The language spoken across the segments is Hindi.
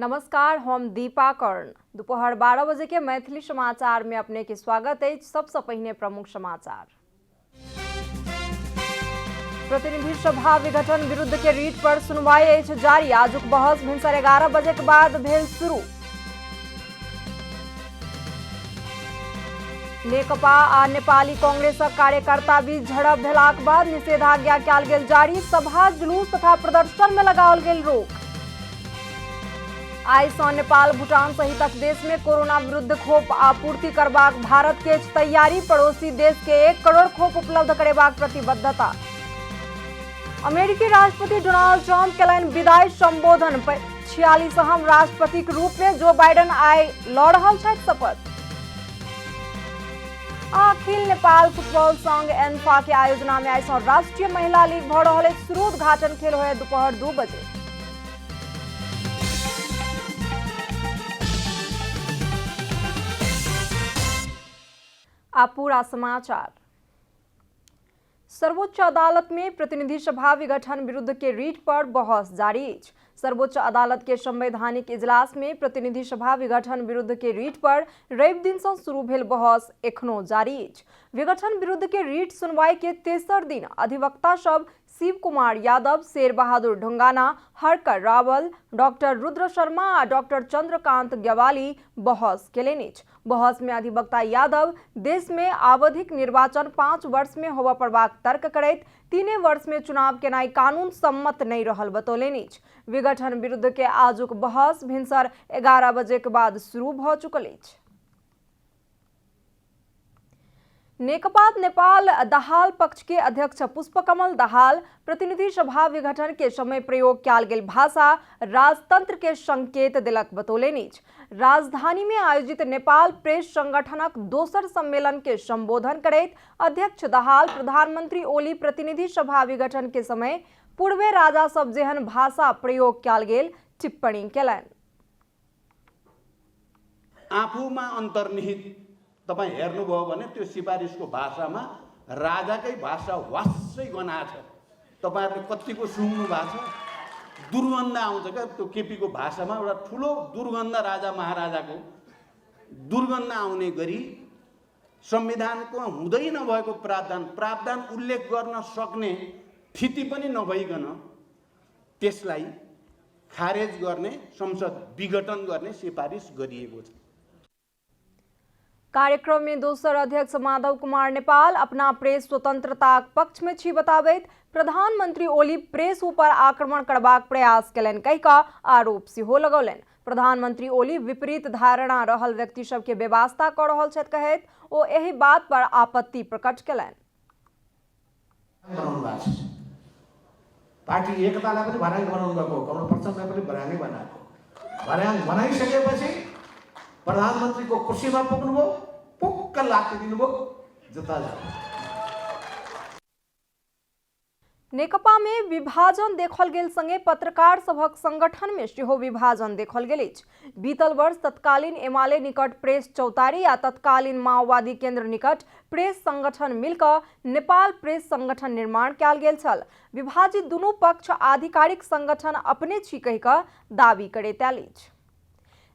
नमस्कार, हम दीपा कर्ण। दोपहर 12 बजे के मैथिली समाचार में अपने के स्वागत है। सबसे पहले प्रमुख समाचार। प्रतिनिधि सभा विघटन विरुद्ध के रीट पर सुनवाई जारी। आजुक बहस भिनसर 11 बजे के बाद भेल शुरू। नेकपा आ नेपाली कांग्रेसक कार्यकर्ता बीच झड़प भेलाक बाद निषेधाज्ञा कयल गेल जारी। सभा जुलूस तथा प्रदर्शन में लगाओल गेल रोक। आई सँ नेपाल भूटान सहित देश में कोरोना विरुद्ध खोप आपूर्ति करबाक भारत के तैयारी। पड़ोसी देश के 1 करोड़ खोप उपलब्ध करेबाक प्रतिबद्धता। अमेरिकी राष्ट्रपति डोनाल्ड ट्रंप केलनि विदाई संबोधन। 46हम राष्ट्रपति के रूप में जो बाइडेन आई लऽ रहल छथि शपथ। अखिल नेपाल फुटबॉल संघ एन्फा के आयोजना में आई सँ राष्ट्रीय महिला लीग भऽ रहल अछि शुरू। उद्घाटन खेल होय दोपहर 2 बजे। आप पूरा समाचार। सर्वोच्च अदालत में प्रतिनिधि सभा विघटन विरुद्ध के रीट पर बहस जारी अछि। सर्वोच्च अदालत के संवैधानिक इजलास में प्रतिनिधि सभा विघटन विरुद्ध के रीट पर रवि दिन से शुरू भेल बहस एखनो जारी अछि। विघटन विरुद्ध के रीट सुनवाई के तेसर दिन अधिवक्ता सब शिव कुमार यादव, शेर बहादुर ढुंगाना, हरकर रावल, डॉक्टर रुद्र शर्मा आ डॉक्टर चंद्रकांत ग्यावाली बहस केलनि अछि। बहस में अधिवक्ता यादव देश में आवधिक निर्वाचन 5 वर्ष में होबय पड़बाक तर्क करैत 3 वर्ष में चुनाव केनाई कानून सम्मत नहीं रहल बतौलनि अछि। विघटन विरुद्ध के आजुक बहस भिनसर 11 बजे के बाद शुरू भ चुकल अछि। नेकपा नेपाल दाहाल पक्ष के अध्यक्ष पुष्पकमल दाहाल प्रतिनिधि सभा विघटन के समय प्रयोग कयल गेल भाषा राजतंत्र के संकेत देलक बतौलनि अछि। राजधानी में आयोजित नेपाल प्रेस संगठनक दोसर सम्मेलन के संबोधन करैत अध्यक्ष दाहाल प्रधानमंत्री ओली प्रतिनिधि सभा विघटन के समय पूर्वे राजा सब जेहन भाषा प्रयोग कयल गेल टिप्पणी केलनि। आफूमा अन्तर्निहित तपाईं हेर्नुभयो भने त्यो सिफारिसको भाषामा राजाकै भाषा वास्सै गनाछ। तपाईहरुले कतिको सुन्नु भएको छ। दुर्गन्ध आउँछ क्या त्यो केपीको भाषामा एउटा ठुलो दुर्गन्ध राजा महाराजाको दुर्गन्ध आउने गरी संविधानको हुँदै नभएको प्रावधान उल्लेख गर्न सक्ने स्थिति पनि नभइकन त्यसलाई खारेज गर्ने, संसद विघटन गर्ने सिफारिस गरिएको छ। कार्यक्रम में दोसर अध्यक्ष माधव कुमार नेपाल अपना प्रेस स्वतंत्रता पक्ष में छी बताबैत प्रधानमंत्री ओली प्रेस ऊपर आक्रमण करबाक प्रयास केलनि कहि कऽ आरोप सेहो लगौलनि। प्रधानमंत्री ओली विपरीत धारणा रहल व्यक्ति सब के व्यवस्था कऽ रहल छथि कहैत ओ एहि बात पर आपत्ति प्रकट केलनि। पार्टी एकतालाई पनि भर्याङ बनाउनु भएको, कमल प्रचण्डलाई पनि भर्याङै बनाएको। भर्याङ बनाइसकेपछि प्रधानमंत्री को कुर्सी में पुग्नुभयो, पुक्क लात्ती दिनुभयो, जता जाओ। नेकपा में विभाजन देखल गेल संगे पत्रकार सभक संगठन में सेहो विभाजन देखल गेल अछि। बीतल वर्ष तत्कालीन एमाले निकट प्रेस चौतारी आ तत्कालीन माओवादी केंद्र निकट प्रेस संगठन मिलकर नेपाल प्रेस संगठन निर्माण कयल गेल छल। विभाजित दुनू पक्ष आधिकारिक संगठन अपने छी कहि कऽ दावी करैत आयल अछि।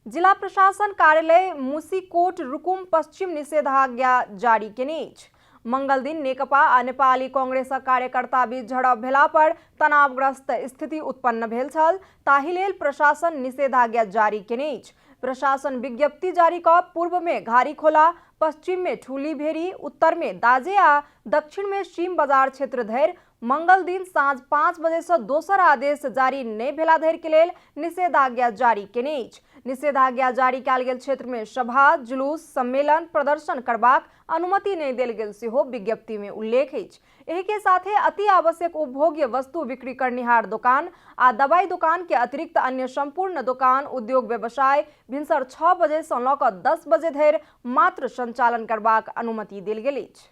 जिला प्रशासन कार्यालय मुसीकोट रुकुम पश्चिम निषेधाज्ञा जारी केने अछि। मंगल दिन नेकपा आ नेपाली कांग्रेसक कार्यकर्ता बीच झड़प भेला पर तनावग्रस्त स्थिति उत्पन्न भेल छल। ताहि लेल प्रशासन निषेधाज्ञा जारी केने अछि। प्रशासन विज्ञप्ति जारी कऽ पूर्व में घारीखोला, पश्चिम में ठूली भेरी, उत्तर में दाजे आ दक्षिण में सीम बाजार क्षेत्र धरि मंगल दिन साँझ 5 बजे से दोसर आदेश जारी नहीं भेला धरि के लेल निषेधाज्ञा जारी केने अछि। निषेधाज्ञा जारी कयल गेल क्षेत्र में सभा, जुलूस, सम्मेलन, प्रदर्शन करबाक अनुमति नहीं देल गेल सेहो विज्ञप्ति में उल्लेख अछि। एहि के साथे अति आवश्यक उपभोग्य वस्तु बिक्री करनिहार दुकान आ दवाई दुकान के अतिरिक्त अन्य संपूर्ण दुकान, उद्योग व्यवसाय भिनसर 6 बजे से लऽ कऽ 10 बजे धरि मात्र संचालन करबाक अनुमति देल गेल अछि।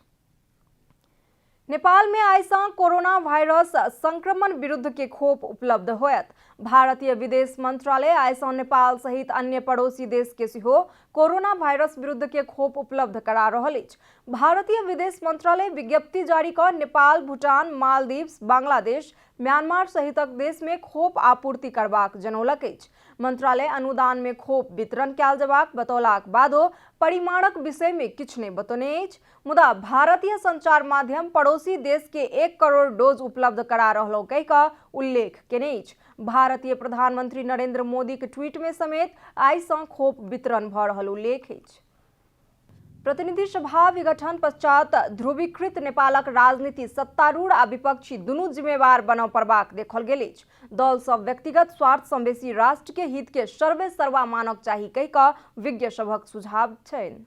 नेपाल में आइसा कोरोना वायरस संक्रमण विरुद्ध के खोप उपलब्ध होयत। भारतीय विदेश मंत्रालय आइसा नेपाल सहित अन्य पड़ोसी देश के सिहो कोरोना वायरस विरुद्ध के खोप उपलब्ध करा रहल अछि। भारतीय विदेश मंत्रालय विज्ञप्ति जारी कर नेपाल, भूटान, मालदीव्स, बांग्लादेश, म्यांमार सहितक देश में खोप आपूर्ति करबाक जनौलक अछि। मंत्रालय अनुदान में खोप वितरण कयल जेबाक बतौलाक बादो परिमाणक विषय में किछु नहि बतौने अछि। मुदा भारतीय संचार माध्यम पड़ोसी देश के 1 करोड़ डोज उपलब्ध करा रहलो कहि कऽ उल्लेख केने अछि। भारतीय प्रधानमंत्री नरेंद्र मोदी के ट्वीट में समेत आइ सँ खोप वितरण भऽ रहल उल्लेख अछि। प्रतिनिधि सभा विघटन पश्चात ध्रुवीकृत नेपालक राजनीति सत्तारूढ़ आ विपक्षी दुनू जिम्मेवार बनऽ पड़बाक देखल गेल अछि। दल सब व्यक्तिगत स्वार्थ सँ बेसी राष्ट्र के हित के सर्वे सर्वा मानक चाही कहि कऽ विज्ञ सभक सुझाव छनि।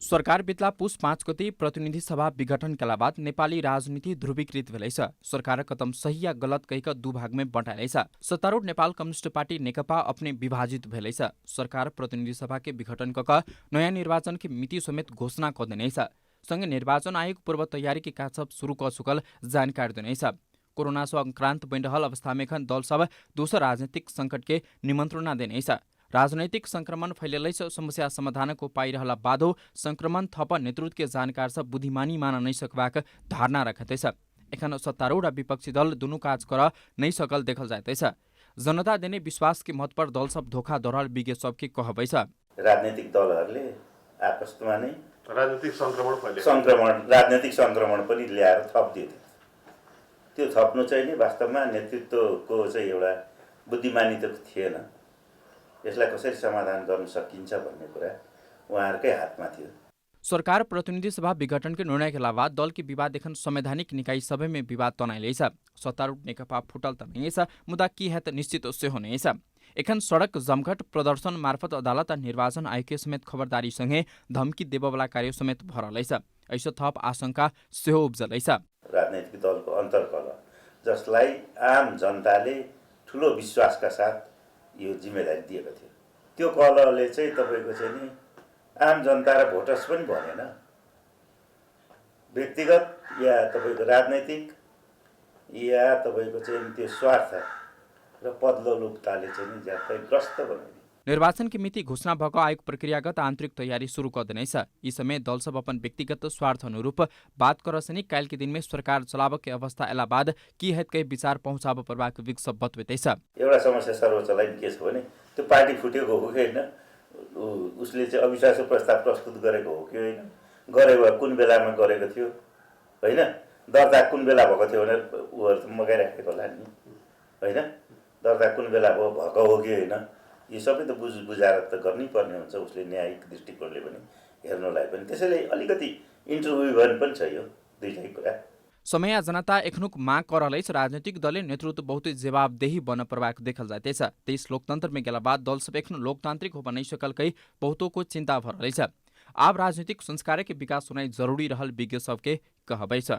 सरकार बितला पुस 5 गते प्रतिनिधि सभा विघटन केला बाद नेपाली राजनीति ध्रुवीकृत भेलैछ। सरकारक कदम सही या गलत कहिक दू भाग में बँटाइलैछ। सत्तारूढ़ नेपाल कम्युनिस्ट पार्टी नेकपा अपने विभाजित भेलैछ। सरकार प्रतिनिधि सभा के विघटन कऽ नयाँ निर्वाचन के मिति समेत घोषणा कऽ देनेछ। सँगै निर्वाचन आयोग पूर्व तैयारी के काज सब शुरू कऽ चुकल जानकारी देनेछ। कोरोना संक्रांत बनि रहल अवस्था में एखन दल सब दोसर राजनीतिक संकट के निमंत्रणा देनेछ। राजनैतिक संक्रमण फैलैछ, समस्या समाधानक उपाय रहला बादो संक्रमण थप नेतृत्व के जानकार सब बुद्धिमानी मान नहीं सकबाक धारणा रखैछ। एखन सत्तारूढ़ आ विपक्षी दल दुनू काज कर नहीं सकल देखल जाइतैछ। जनता देने विश्वास के मत पर दल सब धोखा दौड़ल विज्ञ सबके कहबैछ। राजनीतिक दलहरूले आपसमा नै राजनीतिक राजनीतिक संक्रमण पनि ल्याएर थप्दियो। त्यो थप्नु चाहिँ नि वास्तवमा नेतृत्वको चाहिँ एउटा बुद्धिमानी त थिएन। यसलाई कसरी समाधान गर्न सकिन्छ भन्ने कुरा उहाँहरूकै हातमा थियो। सरकार प्रतिनिधि सभा विघटन के निर्णय के अलावा दल के विवाद एखन संवैधानिक निकाय सभा में विवाद तनाइलैछ। सत्तारूढ़ नेकपा फुटल तनाइछ, मुदा की हैत निश्चित से हुनेछ। एखन सड़क जमघट प्रदर्शन मार्फत अदालत आ निर्वाचन आयोग के समेत खबरदारी सँगै धम्की देबवाला कार्य समेत भरलैछ। ऐसो थप आशंका सेहो उब्जलैछ। राजनीतिक दलको अन्तर्कलह जसलाई आम जनताले ठुलो विश्वासका साथ यो जिम्मेदारी दिएको थियो, त्यो कलहले चाहिँ तपाईको चाहिँ नि आम जनता र भोटर्स पनि भनेन। व्यक्तिगत या तपाईको राजनैतिक या तपाईको चाहिँ त्यो स्वार्थ र पदलोलुपताले चाहिँ नि ज्यादै ग्रस्त बनाइदियो। निर्वाचन की मिति घोषणा भएको आयोग प्रक्रियागत आन्तरिक तैयारी शुरू कर देनेछ। यी समय दल सब अपन व्यक्तिगत स्वार्थ अनुरूप बात करसनी काल के दिन में सरकार चलाव के अवस्था एला बाद की हैत कई विचार पहुँचाब पर्बाक विक सब बतबेतैछ। एउटा समस्या सर्वोच्चलाई के छ भने त्यो पार्टी फुटेको हो कि हैन, उसले चाहिँ अविश्वास प्रस्ताव प्रस्तुत गरेको हो कि हैन, गरेको कुन बेलामा गरेको थियो हैन, दर्ता कुन बेला भएको थियो भनेर उहरु त मगाइराखेको होला नि हैन, दर्ता कुन बेला भएको हो कि हैन, यो सबै त बुझाएर त गर्नै पर्ने हुन्छ। उसले न्यायिक दृष्टिकोणले पनि हेर्नलाई पनि, त्यसैले अलिकति इन्टरभ्यु पनि छ यो दुईटै कुरा। समय या जनता एखनुक माग करलैछ। राजनीतिक दलले नेतृत्व बहुत जवाबदेही बन प्रवाक देखल जाइतेछ। देश लोकतन्त्र में गेला बाद दल सब एखनु लोकतांत्रिक हो बनै सकल कई बहुतों को चिंता भरलैछ। आब राजनीतिक संस्कार के विकास होना जरूरी रहल विज्ञ सबके कहबैछ।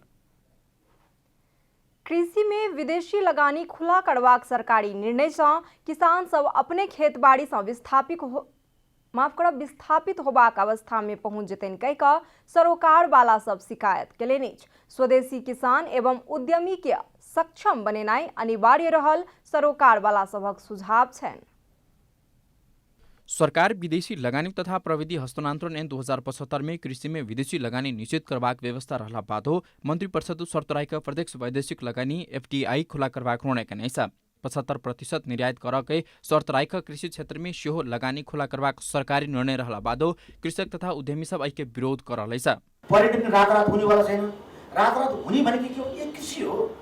कृषि में विदेशी लगानी खुला करबाक सरकारी निर्णय से किसान सब अपने खेत बाड़ी से विस्थापित होबाक अवस्था में पहुंच जेतन कहि कऽ सरोकार वाला सब शिकायत केलनि। स्वदेशी किसान एवं उद्यमी के सक्षम बनेनाइ अनिवार्य रहल सरोकार वाला सबक सुझाव छनि। सरकार विदेशी लगानी तथा प्रविधि हस्तांतरण ऐन 2075 में कृषि में विदेशी लगानी निश्चित करबाक व्यवस्था रहला बाद मंत्री परिषद शर्त राखिक प्रत्यक्ष वैदेशिक लगानी FDI खुला करबाक निर्णय केने छ। 75% निर्यात करके शर्त राखिक कृषि क्षेत्र में सेहो लगानी खुला करबाक सरकारी निर्णय रहला बाद कृषक तथा उद्यमी सब ऐके विरोध करलैछ। पर्यटन रातरात हुनेवाला छैन। रातरात हुने भनेको के हो? यो कृषि हो।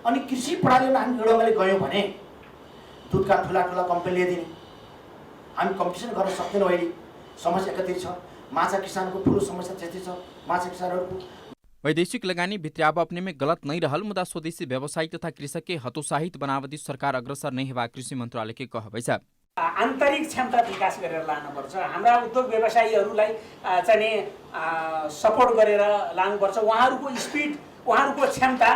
अनि कृषि प्रणालीमा हामी एउटाले गयौँ भने दुधका ठुला ठुला कम्पनीले दिने, हामी कम्पिटिसन गर्न सक्दैनौँ। अहिले समस्या कति छ, माछा किसानको ठुलो समस्या त्यस्तै छ। माछा किसानहरूको वैदेशिक लगानी भित्र्याब अपने में गलत नहीं रहल, मुदा स्वदेशी व्यवसायी तथा कृषक के हतोत्साहित बनावती सरकार अग्रसर नहीं हेबा कृषि मंत्रालय के कहबैछ। आन्तरिक क्षमता विकास गरेर लानुपर्छ। हाम्रा उद्योग व्यवसायीहरूलाई चाहिँ सपोर्ट गरेर लानुपर्छ। उहाँहरूको स्पिड, उहाँहरूको क्षमता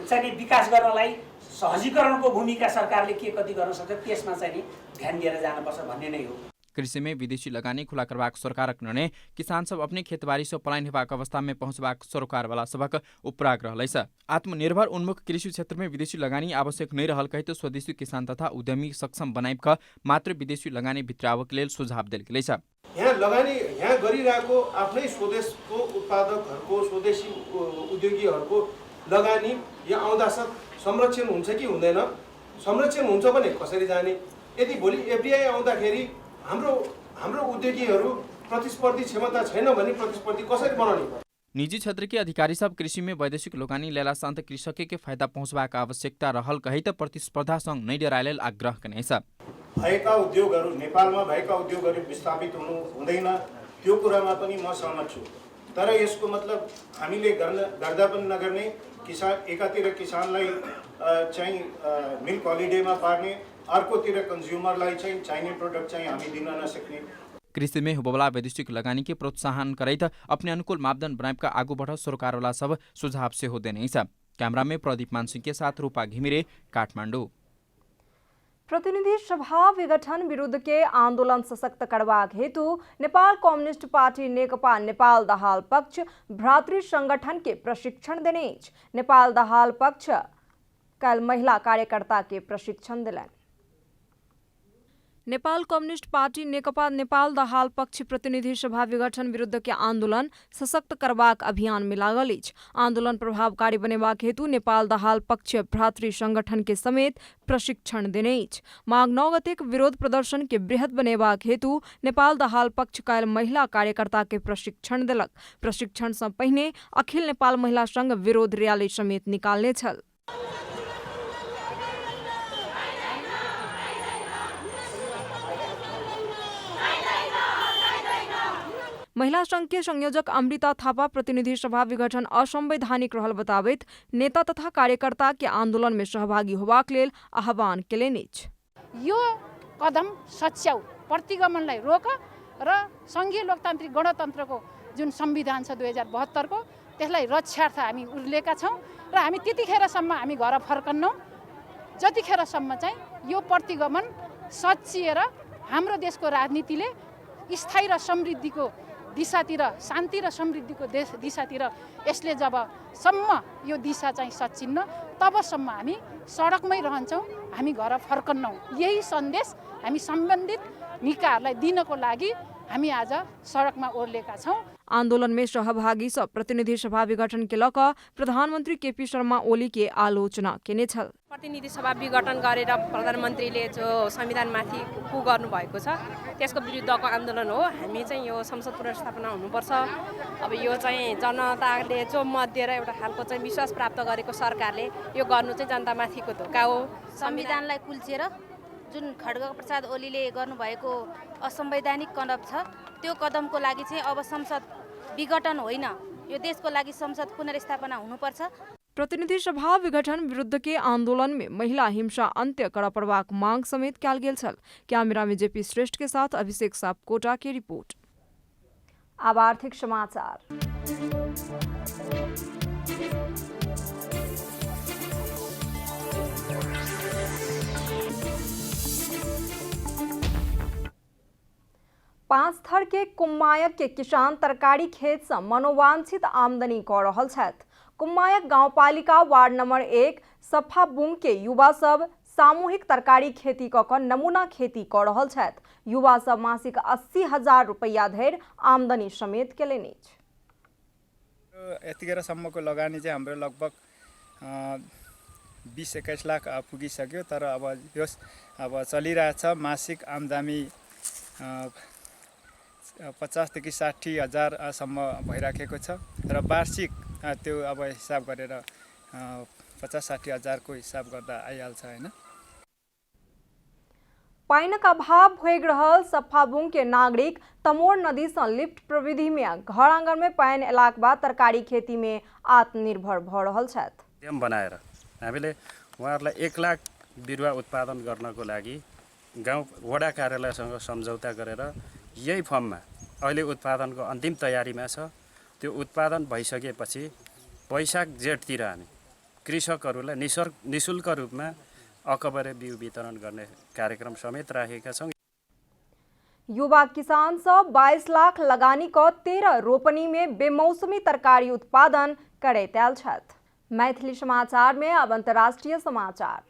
चाहिँ विकास गर्नलाई सहजीकरणको भूमिका सरकारले के कति गर्न सक्छ त्यसमा चाहिँ ध्यान दिएर जानुपर्छ भन्ने नै हो। कृषि में विदेशी लगानी खुला करबाक सरकारक निर्णय किसान सब अपने खेतबारी से पलायन हेबाक अवस्था में पहुँचबाक सरकार वाला सबक उपराग रहलैछ। आत्मनिर्भर उन्मुख कृषि क्षेत्र में विदेशी लगानी आवश्यक नहीं रहल कहित स्वदेशी किसान तथा उद्यमी सक्षम बनाइक मात्र विदेशी लगानी भित्रावक लेल सुझाव देल गेलै छ। यहाँ लगानी यहाँ गरिरहेको आफ्नै स्वदेशको उत्पादकहरूको स्वदेशी उद्योगीहरूको लगानी यहाँ आउँदासाथ संरक्षण हुन्छ कि हुँदैन, संरक्षण हुन्छ भने कसरी जाने, यदि भोलि एफडीआई आउँदाखेरि हाम्रो उद्योगीहरू प्रतिस्पर्धी क्षमता छैन भने प्रतिस्पर्धी कसरी बनाउने। निजी क्षेत्र के अधिकारी सब कृषि में वैदेशिक लगानी लेला सान्त कृषक के फायदा पहुँचबाक आवश्यकता रहल कहित प्रतिस्पर्धा सँग नै डराए लेल आग्रह गर्नेछ। भएका उद्योगहरू नेपालमा भएका उद्योगहरू विस्थापित हुनु हुँदैन, त्यो कुरामा पनि म सहमत छु। तर यसको मतलब हामीले गर्दा पनि नगर्ने, किसान एकातिर किसानलाई चाहिँ मिल्क हलिडेमा पार्ने, अर्कोतिर कन्ज्युमरलाई चाहिँ चाहिने प्रोडक्ट चाहिँ हामी दिन नसक्ने। कृषि में हुबला वैदेशिक लगानी के प्रोत्साहन करैत अपने अनुकूल मापदण्ड बनाइका आगू बढ़ सरकार वाला सब सुझाव से हो देने। कैमरा में प्रदीप मानसिंह के साथ रूपा घिमिरे, काठमाडौँ। प्रतिनिधि सभा विघटन विरुद्ध के आंदोलन सशक्त करबाक हेतु नेपाल कम्युनिस्ट पार्टी नेकपा नेपाल दाहाल पक्ष भ्रातृ संगठन के प्रशिक्षण देने। नेपाल दाहाल पक्ष कल महिला कार्यकर्ता के प्रशिक्षण दिलन। नेपाल कम्युनिस्ट पार्टी नेकपा नेपाल दाहाल पक्ष प्रतिनिधि सभा विघटन विरुद्ध के आंदोलन सशक्त करबाक अभियान में लागल अछि। आंदोलन प्रभावकारी बनेबाक हेतु नेपाल दाहाल पक्ष भ्रातृ संगठन के समेत प्रशिक्षण देने अछि। माघ 9 गते विरोध प्रदर्शन के बृहत बनेबाक हेतु नेपाल दाहाल पक्ष काल्हि महिला कार्यकर्ता के प्रशिक्षण देलक। प्रशिक्षण से पहिने अखिल नेपाल महिला संघ विरोध रैली समेत निकालने छल। महिला संघ के संयोजक अमृता थापा प्रतिनिधि सभा विघटन असंवैधानिक रहल बताबैत नेता तथा कार्यकर्ता के आंदोलन में सहभागी होबाक लेल आह्वान केलनि। यो कदम सच्याउ, प्रतिगमनलाई रोक र संघीय लोकतान्त्रिक गणतन्त्रको जुन संविधान छ 2072 को त्यसलाई रक्षार्थ हामी उर्लेका छौं र हामी त्यतिखेरसम्म हामी घर फर्कन्नौं जतिखेरसम्म चाहिँ यो प्रतिगमन सच्याएर हाम्रो देशको राजनीतिले स्थायी र समृद्धिको दिशातिर, शान्ति र समृद्धिको दिशातिर यसले जबसम्म यो दिशा चाहिँ सच्चिन्न तबसम्म हामी सडकमै रहन्छौँ, हामी घर फर्कन्नौं। यही सन्देश हामी सम्बन्धित निकायहरूलाई दिनको लागि हामी आज सडकमा ओर्लेका छौं। आंदोलन में सहभागी सब प्रतिनिधि सभा विघटन के लक प्रधानमन्त्री केपी शर्मा ओली के आलोचना केने छल। प्रतिनिधि सभा विघटन गरेर प्रधानमन्त्रीले जो संविधानमाथि कु गर्नु भएको छ त्यसको विरुद्धको आन्दोलन हो। हामी चाहिँ यो संसद पुनर्स्थापना हुनुपर्छ। अब यो चाहिँ जनताले जो मत दिएर एउटा खालको चाहिँ विश्वास प्राप्त गरेको सरकारले यो गर्नु चाहिँ जनतामाथिको धोका हो। संविधानलाई कुल्चेर जुन खड्गप्रसाद ओलीले गर्नुभएको असंवैधानिक कदम छ त्यो कदमको लागि चाहिँ अब संसद विघटन होइन, यो देशको लागि संसद पुनर्स्थापना हुनुपर्छ। प्रतिनिधि सभा विघटन विरुद्ध के आंदोलन में महिला हिंसा अंत्य कड़ा पड़बाक मांग समेत कयल गेल छल। कैमरा में जेपी श्रेष्ठ के साथ अभिषेक सापकोटा की रिपोर्ट। अब आर्थिक समाचार। पाँचथर के कुम्मायक के किसान तरकारी खेत से मनोवांछित आमदनी क रहल छथि। कुम्मायक गाउँपालिका वार्ड नंबर 1 सफाबुङ के युवा सब सामूहिक तरकारी खेती क नमूना खेती क रहल छथि। युवा सब मासिक 80,000 रुपैयाँ धरि आमदनी समेत केलनि। यतिखेरसम्मको लगानी चाहिँ हाम्रो लगभग 20-21 लाख पुगिसक्यो। तर अब चलिरहेछ। मासिक आमदानी 50,000 देखि 60,000 सम्म भइराखेको छ र वार्षिक त्यो अब हिसाब गरेर 50-60,000 को हिसाब गर्दा आइहाल्छ हैन। पाइनका अभाव भोग रहल सफाबुङ के नागरिक तमोर नदी से लिफ्ट प्रविधि में घर आंगन में पानी अयलाक बाद तरकारी खेती में आत्मनिर्भर भ रहल छथि। बनाएर हामीले उहाँहरूलाई 1 लाख बिरुवा उत्पादन गर्नको लागि गाउँ वडा कार्यालयसँग सम्झौता गरेर यही फर्ममा अहिले उत्पादनको अन्तिम तयारीमा छ। त्यो उत्पादन भइसकेपछि वैशाख जेठतिर हामी कृषकहरूलाई निशुल्क रूपमा अकबरे बिउ वितरण गर्ने कार्यक्रम समेत राखेका छौँ। युवा किसान सब 22 लाख लगानी क 13 रोपनी में बेमौसमी तरकारी उत्पादन करैत आयल छथि। मैथिली समाचार में अब अंतर्राष्ट्रीय समाचार।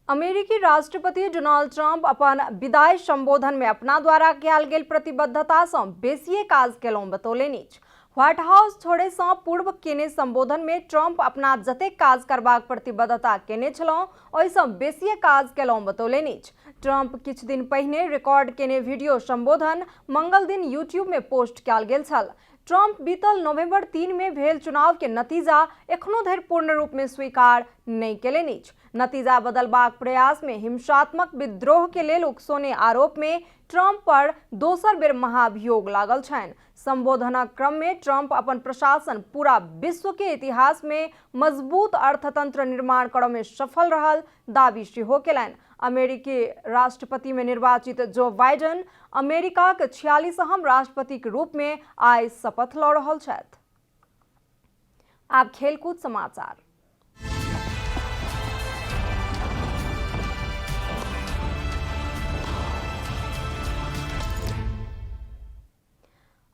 अमेरिकी राष्ट्रपति डोनाल्ड ट्रंप अपन विदाई संबोधन में अपना द्वारा कयल गेल प्रतिबद्धता सँ बेसिए काज केलहुँ बतौलनि। व्हाइट हाउस छोड़े सँ पूर्व केने संबोधन में ट्रंप अपना जतेक काज करबाक प्रतिबद्धता केने छलहुँ ओहि सँ बेसिए काज केलहुँ बतौलनि। ट्रंप किछु दिन पहिने रिकॉर्ड केने वीडियो संबोधन मंगल दिन यूट्यूब में पोस्ट कयल गेल छल। ट्रंप बीतल नवंबर 3 में भेल चुनाव के नतीजा एखनो धरि पूर्ण रूप में स्वीकार नहीं केलनि। नतीजा बदलबाक प्रयास में हिंसात्मक विद्रोह के लेल उकसोने आरोप में ट्रंप पर दोसर बेर महाभियोग लागल छनि। संबोधनक क्रम में ट्रंप अपन प्रशासन पूरा विश्व के इतिहास में मजबूत अर्थतंत्र निर्माण करय में सफल रहल दावी सेहो केलनि। अमेरिकी राष्ट्रपति में निर्वाचित जो बाइडेन अमेरिका के 46वां राष्ट्रपति के रूप में आइ शपथ लऽ रहल छथि। आब खेलकूद समाचार।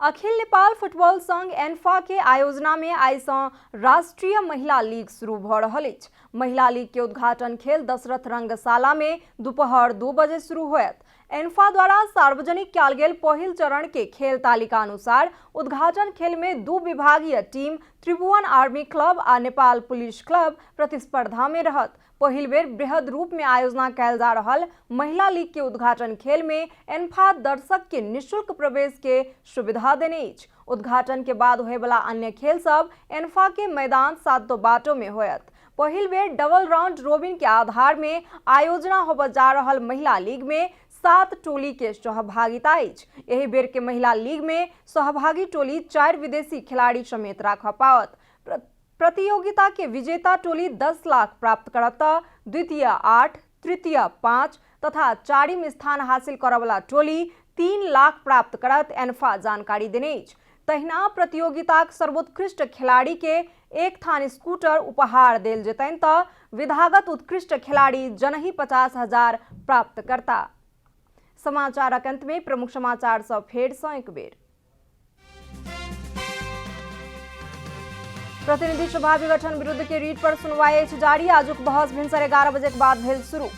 अखिल नेपाल फुटबॉल संघ एन्फा के आयोजना में आइ सँ राष्ट्रीय महिला लीग शुरू भ रहल अछि। महिला लीग के उद्घाटन खेल दशरथ रंगशाला में दोपहर 2 बजे शुरू होयत। एन्फा द्वारा सार्वजनिक कयल गेल पहिल चरण के खेल तालिका अनुसार उद्घाटन खेल में 2 विभागीय टीम त्रिभुवन आर्मी क्लब आ नेपाल पुलिस क्लब प्रतिस्पर्धा में रहत। पहिल बेर बृहद रूप में आयोजना कयल जा रहल महिला लीग के उद्घाटन खेल में एन्फा दर्शक के निःशुल्क प्रवेश के सुविधा देने अछि। उद्घाटन के बाद होए वाला अन्य खेल सब एन्फा के मैदान 7 बाटों में होयत। पहिल बेर डबल राउंड रोबिन के आधार में आयोजना होबय जा रहल महिला लीग में 7 टोली के सहभागिता अछि। एहि बेर के महिला लीग में सहभागी टोली 4 विदेशी खिलाड़ी समेत राखऽ पावत। प्रतियोगिता के विजेता टोली 10 लाख प्राप्त करत, द्वितीय 8, तृतीय 5 तथा 4वीं स्थान हासिल करऽ वाला टोली 3 लाख प्राप्त करत, एन्फा जानकारी देने अछि। तहिना प्रतियोगिताक सर्वोत्कृष्ट खिलाड़ी के 1 थान स्कूटर उपहार देल जेतनि तऽ विधागत उत्कृष्ट खिलाड़ी जनहि 50,000 प्राप्त करता। समाचारक अंत में प्रमुख समाचार सब फेर सँ एक बेर। प्रतिनिधि सभा विघटन विरुद्ध के रीट पर सुनवाई अछि जारी। आजुक बहस भिनसर 11 बजे के बाद भेल शुरू।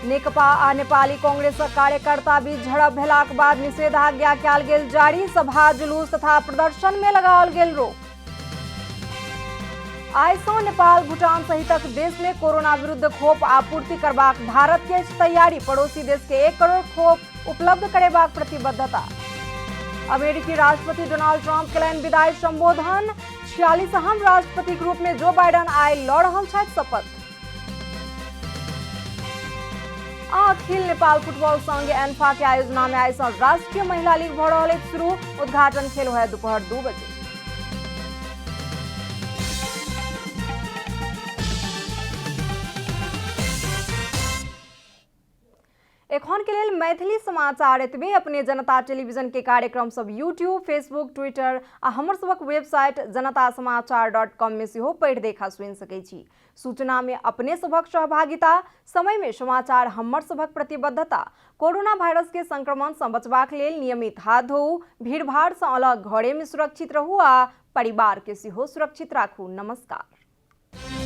नेकपा आ नेपाली कांग्रेसक कार्यकर्ता बीच झड़प भेलाक बाद निषेधाज्ञा कयल गेल जारी। सभा जुलूस तथा प्रदर्शन में लगाओल गेल रोक। आइ सँ नेपाल भूटान सहितक देश में कोरोना विरुद्ध खोप आपूर्ति करबाक भारत के तैयारी। पड़ोसी देश के 1 करोड़ खोप उपलब्ध करेबाक प्रतिबद्धता। अमेरिकी राष्ट्रपति डोनाल्ड ट्रंप केलनि विदाई संबोधन। 46वां राष्ट्रपति के रूप में जो बाइडेन आइ लऽ रहल छथि शपथ। अखिल नेपाल फुटबॉल संघ एन्फा के आयोजना में आइ सँ राष्ट्रीय महिला लीग भऽ रहल अछि शुरू। उद्घाटन खेल होयत दोपहर 2 बजे। एखन के लेल मैथिली समाचार एतबे। अपने जनता टेलीविजन के कार्यक्रम सब यूट्यूब, फेसबुक, ट्विटर आ हमर सबक वेबसाइट janatasamaachar.com में सेहो पढ़ि देखा सुनि सकै छी। सूचना में अपने सबक सहभागिता, समय में समाचार हमर सबक प्रतिबद्धता। कोरोना वायरस के संक्रमण सँ बचबाक लेल नियमित हाथ धोऊ, भीड़भाड़ सँ अलग घरे में सुरक्षित रहू आ परिवार के सेहो सुरक्षित राखू। नमस्कार।